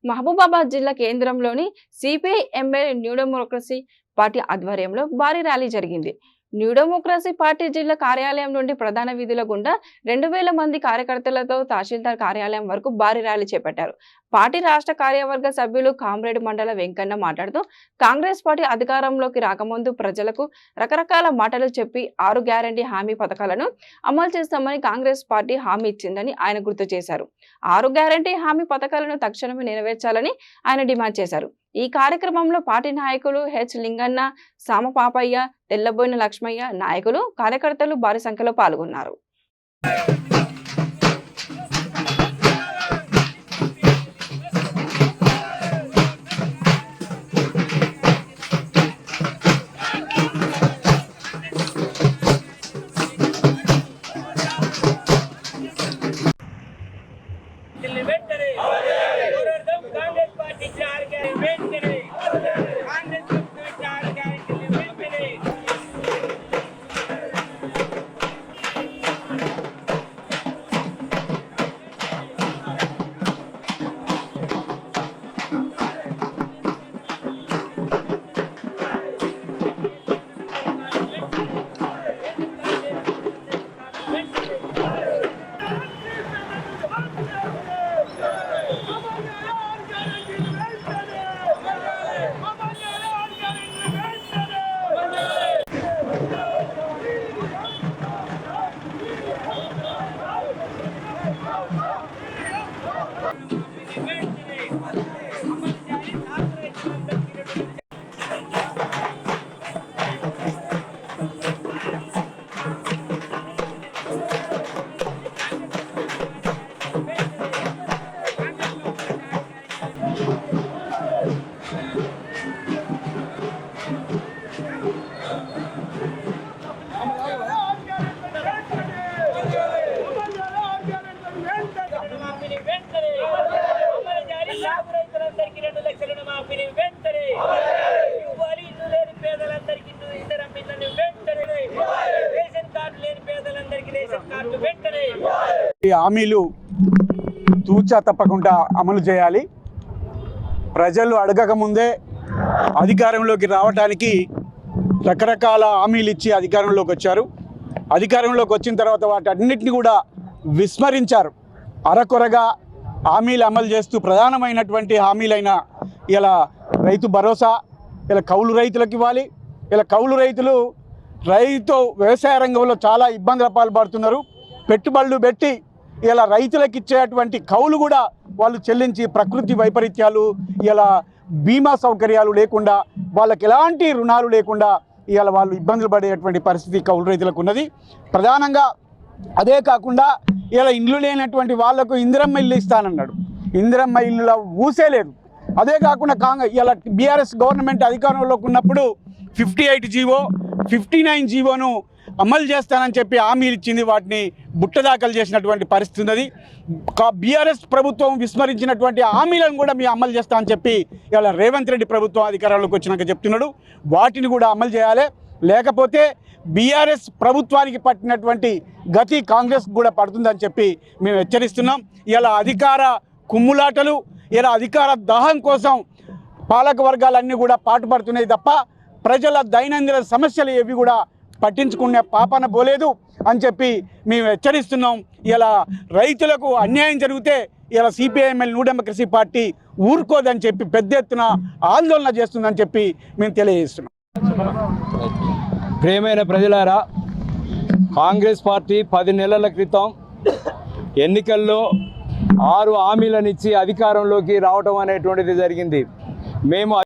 మహబూబాబాద్ జిల్లా కేంద్రంలోని CPI ML new democracy party ఆధ్వర్యంలో భారీ ర్యాలీ జరిగింది. న్యూ డెమోక్రసీ పార్టీ జిల్లా కార్యాలయం నుండి ప్రధాన వీధుల గుండా 2000 మంది కార్యకర్తలతో తహసీల్దార్ కార్యాలయం వరకు భారీ ర్యాలీ చేపట్టారు. పార్టీ రాష్ట్ర కార్యవర్గ సభ్యులు కామ్రేడ్ మండల వెంకన్న మాట్లాడుతూ కాంగ్రెస్ పార్టీ అధికారంలోకి రాకముందు ప్రజలకు రకరకాల మాటలు చెప్పి 6 గ్యారంటీ హామీ పథకాలను అమలు చేస్తామని కాంగ్రెస్ పార్టీ హామీ ఇచ్చిందని ఆయన గుర్తు చేశారు. 6 గ్యారంటీ హామీ పథకాలను తక్షణమే నెరవేర్చాలని ఆయన డిమాండ్ చేశారు. ఈ కార్యక్రమంలో పార్టీ నాయకులు హెచ్ లింగన్న, సామపాపయ్య, తెల్లబోయిన లక్ష్మయ్య, నాయకులు, కార్యకర్తలు భారీ సంఖ్యలో పాల్గొన్నారు. ఈ హామీలు తూచా తప్పకుండా అమలు చేయాలి. ప్రజలు అడగకముందే అధికారంలోకి రావడానికి రకరకాల హామీలు ఇచ్చి అధికారంలోకి వచ్చారు. అధికారంలోకి వచ్చిన తర్వాత వాటన్నిటిని కూడా విస్మరించారు. అరకొరగా హామీలు అమలు చేస్తూ ప్రధానమైనటువంటి హామీలైన ఇలా రైతు భరోసా ఇలా కౌలు రైతులకు ఇవ్వాలి. ఇలా కౌలు రైతులు వ్యవసాయ రంగంలో చాలా ఇబ్బందుల పాల్పడుతున్నారు. పెట్టుబడులు పెట్టి ఇలా రైతులకు ఇచ్చేటువంటి కౌలు కూడా వాళ్ళు చెల్లించి ప్రకృతి వైపరీత్యాలు ఇలా బీమా సౌకర్యాలు లేకుండా వాళ్ళకి ఎలాంటి రుణాలు లేకుండా ఇవాళ వాళ్ళు ఇబ్బందులు పడేటువంటి పరిస్థితి కౌలు రైతులకు ఉన్నది. ప్రధానంగా అదే కాకుండా ఇలా ఇండ్లు లేనటువంటి వాళ్లకు ఇందిరమ్మ ఇల్లు ఇస్తానన్నాడు. ఇందిరమ్మ ఇల్లుల ఊసే లేదు. అదే కాకుండా ఇలా బీఆర్ఎస్ గవర్నమెంట్ అధికారంలోకి ఉన్నప్పుడు 58 జీవో 59 జీవోను అమలు చేస్తానని చెప్పి హామీలు ఇచ్చింది. వాటిని బుట్టదాఖలు చేసినటువంటి పరిస్థితి ఉన్నది. బీఆర్ఎస్ ప్రభుత్వం విస్మరించినటువంటి హామీలను కూడా మేము అమలు చేస్తామని చెప్పి ఇలా రేవంత్ రెడ్డి ప్రభుత్వం అధికారంలోకి వచ్చినాక చెప్తున్నాడు. వాటిని కూడా అమలు చేయాలి. లేకపోతే బీఆర్ఎస్ ప్రభుత్వానికి పట్టినటువంటి గతి కాంగ్రెస్ కూడా పడుతుందని చెప్పి మేము హెచ్చరిస్తున్నాం. ఇలా అధికార కుమ్ములాటలు, ఇలా అధికార దాహం కోసం పాలక వర్గాలన్నీ కూడా పాటుపడుతున్నాయి తప్ప ప్రజల దైనందిన సమస్యలు ఏవి కూడా పట్టించుకునే పాపన పోలేదు అని చెప్పి మేము హెచ్చరిస్తున్నాం. ఇలా రైతులకు అన్యాయం జరిగితే ఇలా సిపిఐఎంఎల్ న్యూ డెమోక్రసీ పార్టీ ఊరుకోదని చెప్పి పెద్ద ఎత్తున ఆందోళన చేస్తుందని చెప్పి మేము తెలియజేస్తున్నాం. ప్రియమైన ప్రజలారా, కాంగ్రెస్ పార్టీ 10 నెలల క్రితం ఎన్నికల్లో 6 హామీలను ఇచ్చి అధికారంలోకి రావడం అనేటువంటిది జరిగింది. మేము